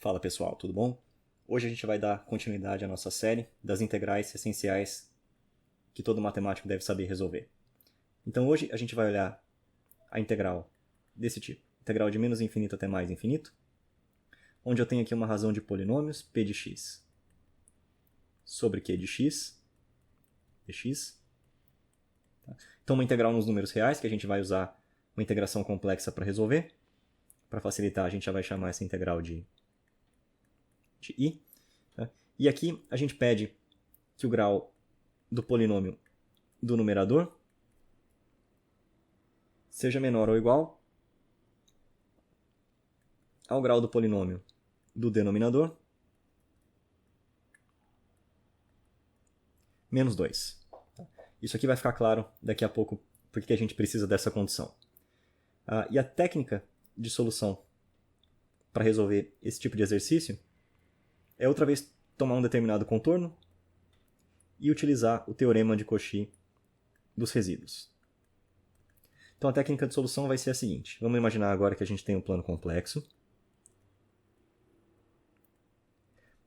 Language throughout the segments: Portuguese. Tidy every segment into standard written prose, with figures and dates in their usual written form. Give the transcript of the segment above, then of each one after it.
Fala pessoal, tudo bom? Hoje a gente vai dar continuidade à nossa série das integrais essenciais que todo matemático deve saber resolver. Então hoje a gente vai olhar a integral desse tipo, integral de menos infinito até mais infinito, onde eu tenho aqui uma razão de polinômios, p de x sobre q de x, dx. Então uma integral nos números reais, que a gente vai usar uma integração complexa para resolver. Para facilitar, a gente já vai chamar essa integral de i. Tá? E aqui a gente pede que o grau do polinômio do numerador seja menor ou igual ao grau do polinômio do denominador menos 2. Isso aqui vai ficar claro daqui a pouco porque a gente precisa dessa condição. E a técnica de solução para resolver esse tipo de exercício é outra vez tomar um determinado contorno e utilizar o teorema de Cauchy dos resíduos. Então a técnica de solução vai ser a seguinte. Vamos imaginar agora que a gente tem um plano complexo.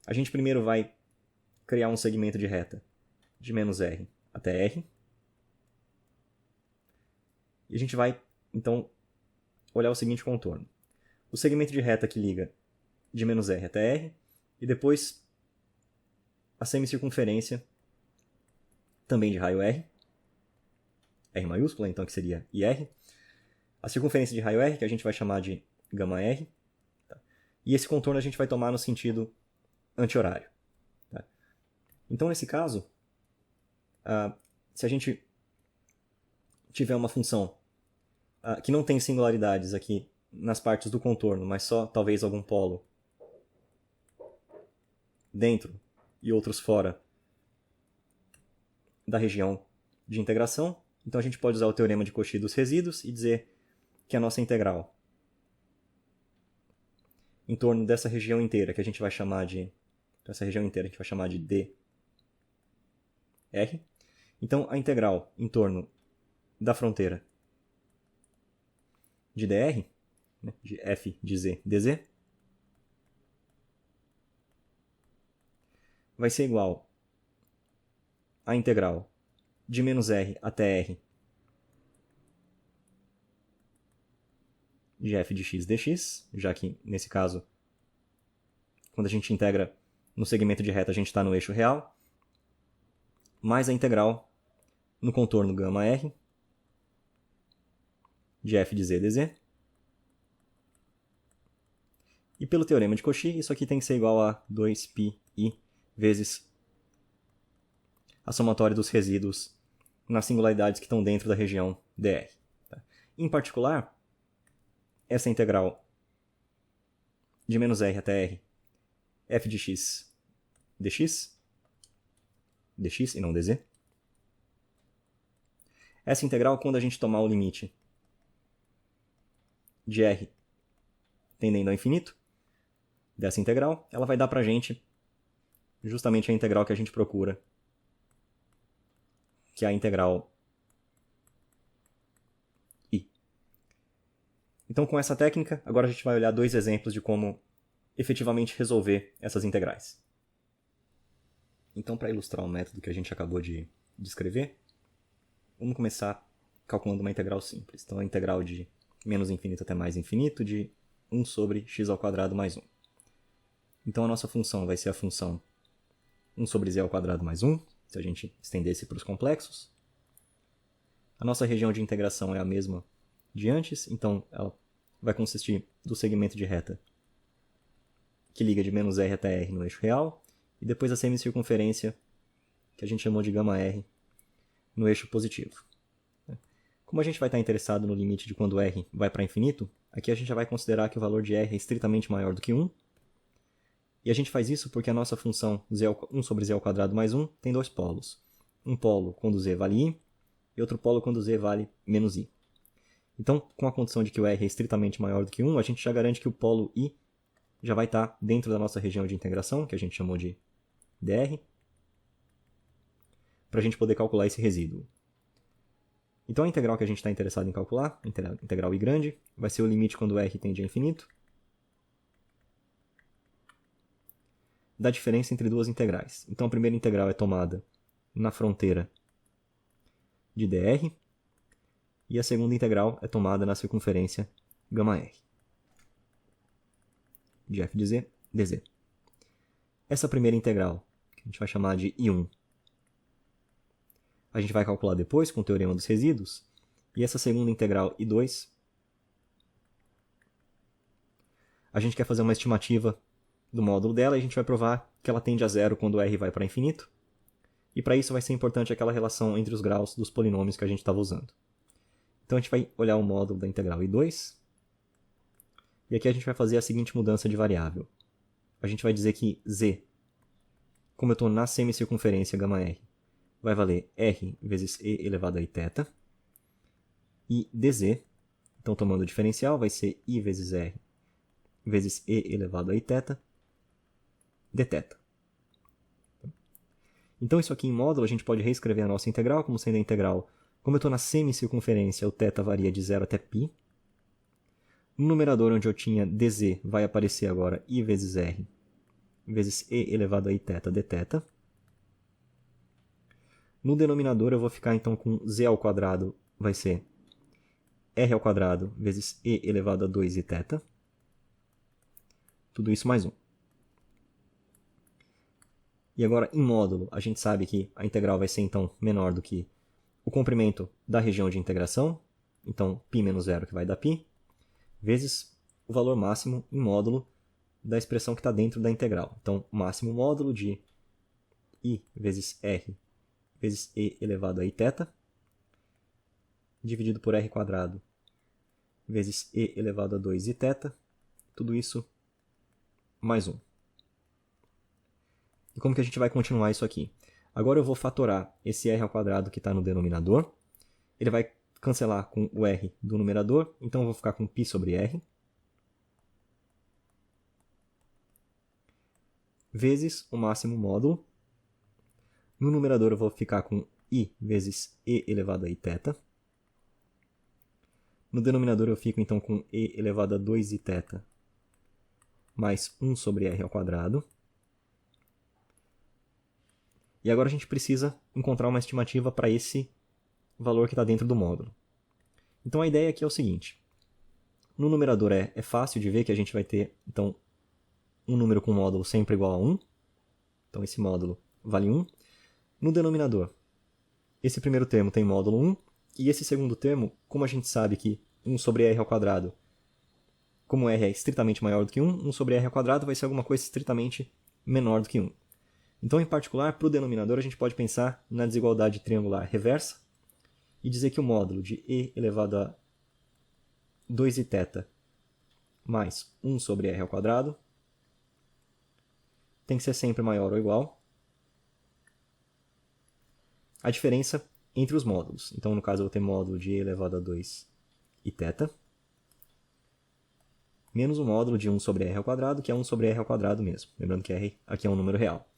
A gente primeiro vai criar um segmento de reta de menos r até r. E a gente vai, então, olhar o seguinte contorno. O segmento de reta que liga de menos r até r, e depois a semicircunferência também de raio r, r maiúscula, então que seria IR, a circunferência de raio r, que a gente vai chamar de gama r, tá? E esse contorno a gente vai tomar no sentido anti-horário. Tá? Então, nesse caso, se a gente tiver uma função que não tem singularidades aqui nas partes do contorno, mas só talvez algum polo dentro e outros fora da região de integração, então a gente pode usar o teorema de Cauchy dos resíduos e dizer que a nossa integral em torno dessa região inteira, que a gente vai chamar de dr. Então a integral em torno da fronteira de dr, né, de f de z dz, vai ser igual à integral de menos r até r de f de x dx, já que, nesse caso, quando a gente integra no segmento de reta, a gente está no eixo real, mais a integral no contorno gama r de f de z dz. E pelo teorema de Cauchy, isso aqui tem que ser igual a 2πi vezes a somatória dos resíduos nas singularidades que estão dentro da região dr. Tá? Em particular, essa integral de menos r até r, f de x dx e não dz, essa integral, quando a gente tomar o limite de r tendendo ao infinito dessa integral, ela vai dar para a gente justamente a integral que a gente procura, que é a integral i. Então, com essa técnica, agora a gente vai olhar dois exemplos de como efetivamente resolver essas integrais. Então, para ilustrar o método que a gente acabou de descrever, vamos começar calculando uma integral simples. Então, a integral de menos infinito até mais infinito de 1 sobre x² mais 1. Então, a nossa função vai ser a função 1 sobre z² mais 1, se a gente estendesse para os complexos. A nossa região de integração é a mesma de antes, então ela vai consistir do segmento de reta que liga de menos r até r no eixo real, e depois a semicircunferência, que a gente chamou de gama r, no eixo positivo. Como a gente vai estar interessado no limite de quando r vai para infinito, aqui a gente já vai considerar que o valor de r é estritamente maior do que 1, e a gente faz isso porque a nossa função 1 sobre z² mais 1 tem dois polos. Um polo quando z vale i, e outro polo quando z vale menos i. Então, com a condição de que o r é estritamente maior do que 1, a gente já garante que o polo i já vai estar dentro da nossa região de integração, que a gente chamou de dr, para a gente poder calcular esse resíduo. Então a integral que a gente está interessado em calcular, a integral i grande, vai ser o limite quando r tende a infinito da diferença entre duas integrais. Então a primeira integral é tomada na fronteira de dr, e a segunda integral é tomada na circunferência γr, de f de z, dz. Essa primeira integral, que a gente vai chamar de I1, a gente vai calcular depois com o teorema dos resíduos, e essa segunda integral I2, a gente quer fazer uma estimativa do módulo dela e a gente vai provar que ela tende a zero quando r vai para infinito. E para isso vai ser importante aquela relação entre os graus dos polinômios que a gente estava usando. Então a gente vai olhar o módulo da integral I2. E aqui a gente vai fazer a seguinte mudança de variável. A gente vai dizer que z, como eu estou na semicircunferência γr, vai valer r vezes e elevado a iθ. E dz, então tomando o diferencial, vai ser i vezes r vezes e elevado a iθ dθ. Então isso aqui em módulo a gente pode reescrever a nossa integral como sendo a integral, como eu estou na semicircunferência, o θ varia de 0 até π. No numerador onde eu tinha dz vai aparecer agora i vezes r vezes e elevado a iθ dθ. No denominador eu vou ficar então com z ao quadrado, vai ser r ao quadrado vezes e elevado a 2iθ. Tudo isso mais 1. E agora, em módulo, a gente sabe que a integral vai ser, então, menor do que o comprimento da região de integração, então, π menos 0, que vai dar π, vezes o valor máximo em módulo da expressão que está dentro da integral. Então, o máximo módulo de i vezes r vezes e elevado a iθ, dividido por r quadrado vezes e elevado a 2iθ, tudo isso mais 1. E como que a gente vai continuar isso aqui? Agora eu vou fatorar esse r ao quadrado que está no denominador. Ele vai cancelar com o r do numerador, então eu vou ficar com π sobre r. Vezes o máximo módulo. No numerador eu vou ficar com i vezes e elevado a iθ. No denominador eu fico então com e elevado a 2iθ mais 1 sobre r ao quadrado. E agora a gente precisa encontrar uma estimativa para esse valor que está dentro do módulo. Então a ideia aqui é o seguinte. No numerador é fácil de ver que a gente vai ter então, um número com módulo sempre igual a 1. Então esse módulo vale 1. No denominador, esse primeiro termo tem módulo 1. E esse segundo termo, como a gente sabe que 1 sobre r ao quadrado, como r é estritamente maior do que 1, 1 sobre r ao quadrado vai ser alguma coisa estritamente menor do que 1. Então, em particular, para o denominador, a gente pode pensar na desigualdade triangular reversa e dizer que o módulo de e elevado a 2iθ mais 1 sobre r ao quadrado tem que ser sempre maior ou igual à diferença entre os módulos. Então, no caso, eu vou ter módulo de e elevado a 2iθ menos o módulo de 1 sobre r ao quadrado, que é 1 sobre r ao quadrado mesmo. Lembrando que r aqui é um número real.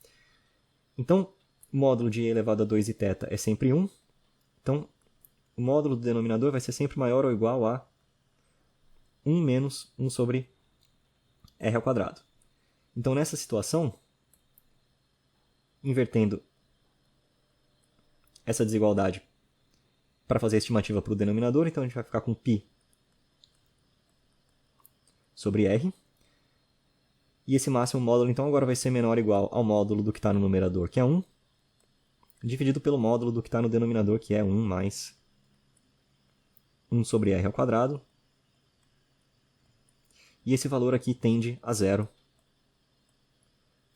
Então, o módulo de e elevado a 2iθ é sempre 1. Então, o módulo do denominador vai ser sempre maior ou igual a 1 menos 1 sobre r ao quadrado. Então, nessa situação, invertendo essa desigualdade para fazer a estimativa para o denominador, então a gente vai ficar com π sobre r. E esse máximo módulo, então, agora vai ser menor ou igual ao módulo do que está no numerador, que é 1, dividido pelo módulo do que está no denominador, que é 1 mais 1 sobre r ao quadrado. E esse valor aqui tende a zero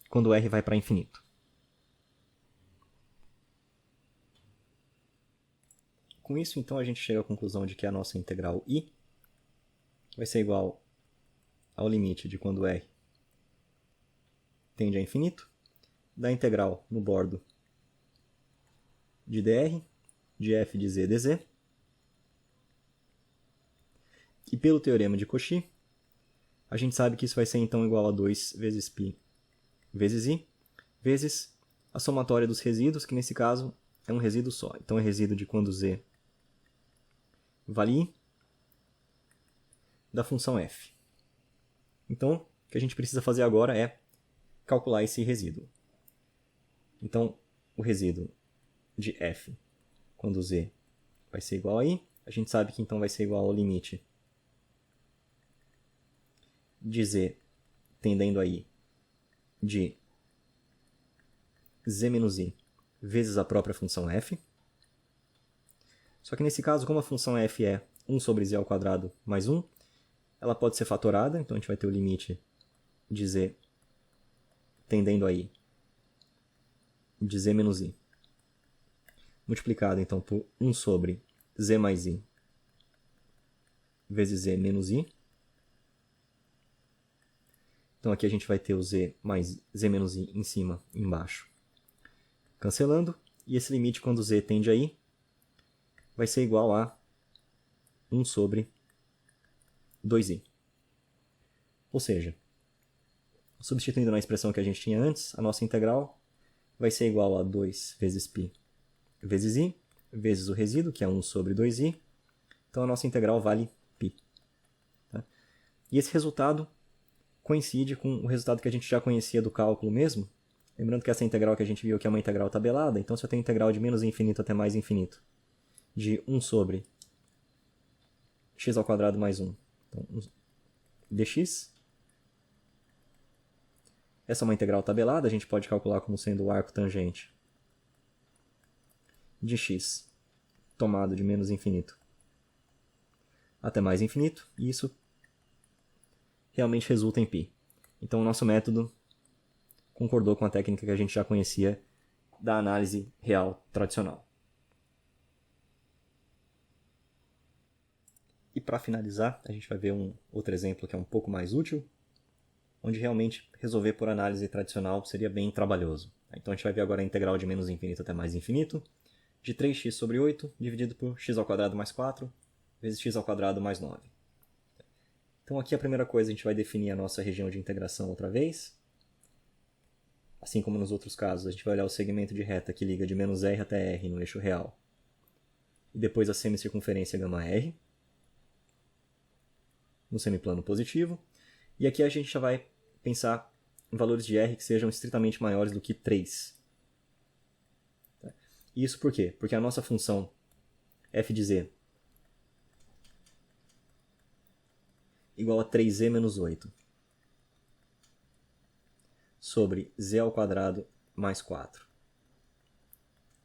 quando r vai para infinito. Com isso, então, a gente chega à conclusão de que a nossa integral I vai ser igual ao limite de quando r tende a infinito, da integral no bordo de dr, de f de z dz. E pelo teorema de Cauchy, a gente sabe que isso vai ser então igual a 2 vezes π vezes i, vezes a somatória dos resíduos, que nesse caso é um resíduo só. Então é resíduo de quando z vale i da função f. Então, o que a gente precisa fazer agora é calcular esse resíduo. Então, o resíduo de f quando z vai ser igual a i, a gente sabe que então vai ser igual ao limite de z tendendo a i de z menos i vezes a própria função f. Só que nesse caso, como a função f é 1 sobre z ao quadrado mais 1, ela pode ser fatorada, então a gente vai ter o limite de z tendendo a i de z menos i, multiplicado então por 1 sobre z mais i vezes z menos i. Então aqui a gente vai ter o z mais z menos i em cima e embaixo, cancelando, e esse limite quando z tende a i vai ser igual a 1 sobre 2i. Ou seja, substituindo na expressão que a gente tinha antes, a nossa integral vai ser igual a 2 vezes π vezes i, vezes o resíduo, que é 1 sobre 2i. Então a nossa integral vale π. Tá? E esse resultado coincide com o resultado que a gente já conhecia do cálculo mesmo. Lembrando que essa integral que a gente viu aqui é uma integral tabelada, então se eu tenho integral de menos infinito até mais infinito, de 1 sobre x ao quadrado mais 1, então, dx. Essa é uma integral tabelada, a gente pode calcular como sendo o arco tangente de x tomado de menos infinito até mais infinito, e isso realmente resulta em π. Então o nosso método concordou com a técnica que a gente já conhecia da análise real tradicional. E para finalizar, a gente vai ver um outro exemplo que é um pouco mais útil, onde realmente resolver por análise tradicional seria bem trabalhoso. Então a gente vai ver agora a integral de menos infinito até mais infinito, de 3x sobre 8, dividido por x ao quadrado mais 4, vezes x ao quadrado mais 9. Então aqui a primeira coisa, a gente vai definir a nossa região de integração outra vez. Assim como nos outros casos, a gente vai olhar o segmento de reta que liga de menos r até r no eixo real, e depois a semicircunferência γr, no semiplano positivo. E aqui a gente já vai pensar em valores de r que sejam estritamente maiores do que 3. Isso por quê? Porque a nossa função f de z igual a 3z menos 8 sobre z ao quadrado mais 4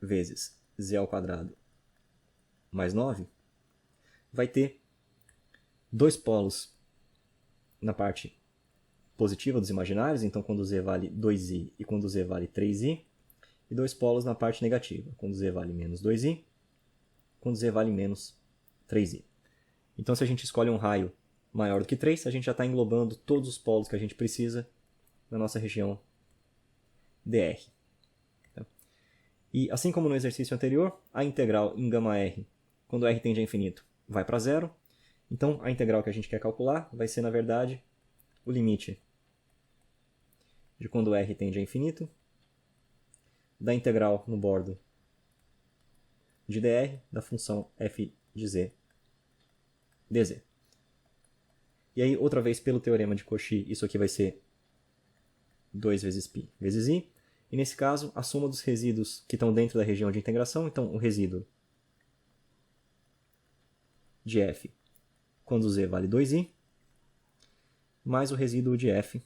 vezes z ao quadrado mais 9 vai ter dois polos na parte positiva dos imaginários, então quando z vale 2i e quando z vale 3i, e dois polos na parte negativa, quando z vale menos 2i, quando z vale menos 3i. Então se a gente escolhe um raio maior do que 3, a gente já está englobando todos os polos que a gente precisa na nossa região dr. E assim como no exercício anterior, a integral em γr, quando r tende a infinito, vai para zero. Então a integral que a gente quer calcular vai ser, na verdade, o limite de quando r tende a infinito, da integral no bordo de dr, da função f de z dz. E aí, outra vez, pelo teorema de Cauchy, isso aqui vai ser 2 vezes π vezes i. E nesse caso, a soma dos resíduos que estão dentro da região de integração, então o resíduo de f quando z vale 2i, mais o resíduo de f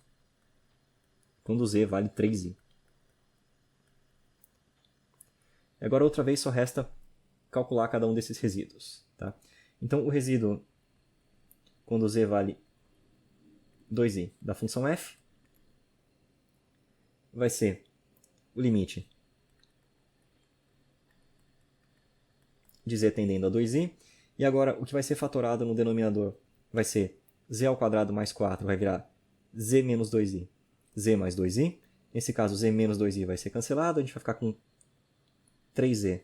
quando z vale 3i. Agora, outra vez, só resta calcular cada um desses resíduos. Tá? Então, o resíduo quando z vale 2i da função f vai ser o limite de z tendendo a 2i. E agora, o que vai ser fatorado no denominador vai ser z ao quadrado mais 4, vai virar z menos 2i, z mais 2i. Nesse caso, z menos 2i vai ser cancelado, a gente vai ficar com 3z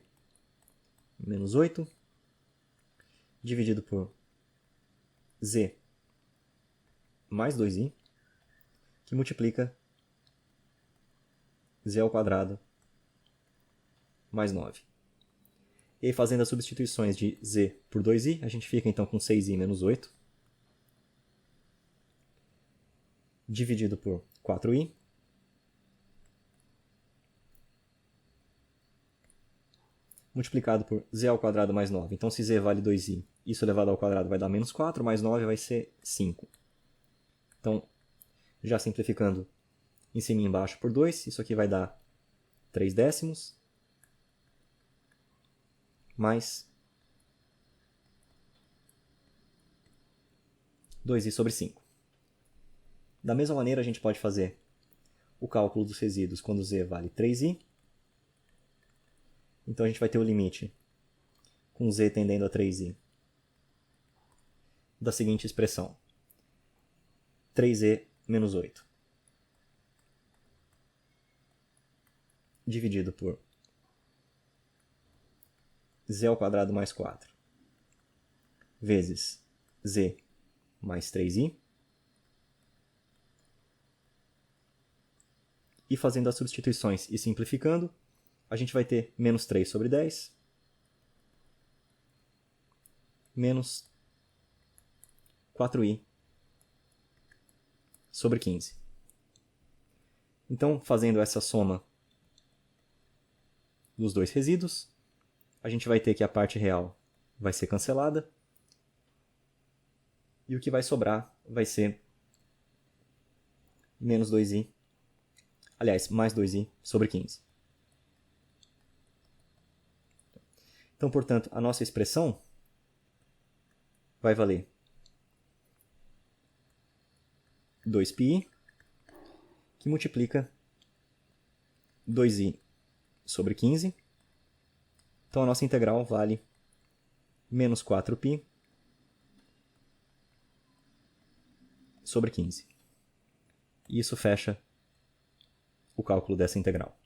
menos 8, dividido por z mais 2i, que multiplica z ao quadrado mais 9. E aí, fazendo as substituições de z por 2i, a gente fica então com 6i menos 8, dividido por 4i, multiplicado por z ao quadrado mais 9. Então, se z vale 2i, isso elevado ao quadrado vai dar menos 4, mais 9 vai ser 5. Então, já simplificando em cima e embaixo por 2, isso aqui vai dar 3 décimos, mais 2i sobre 5. Da mesma maneira, a gente pode fazer o cálculo dos resíduos quando z vale 3i. Então, a gente vai ter o limite com z tendendo a 3i da seguinte expressão: 3e menos 8 dividido por z ao quadrado mais 4 vezes z mais 3i. E fazendo as substituições e simplificando, a gente vai ter menos 3 sobre 10, menos 4i sobre 15. Então, fazendo essa soma dos dois resíduos, a gente vai ter que a parte real vai ser cancelada, e o que vai sobrar vai ser menos 2i, aliás, mais 2i sobre 15. Então, portanto, a nossa expressão vai valer 2πi, que multiplica 2i sobre 15. Então, a nossa integral vale menos 4π sobre 15. E isso fecha o cálculo dessa integral.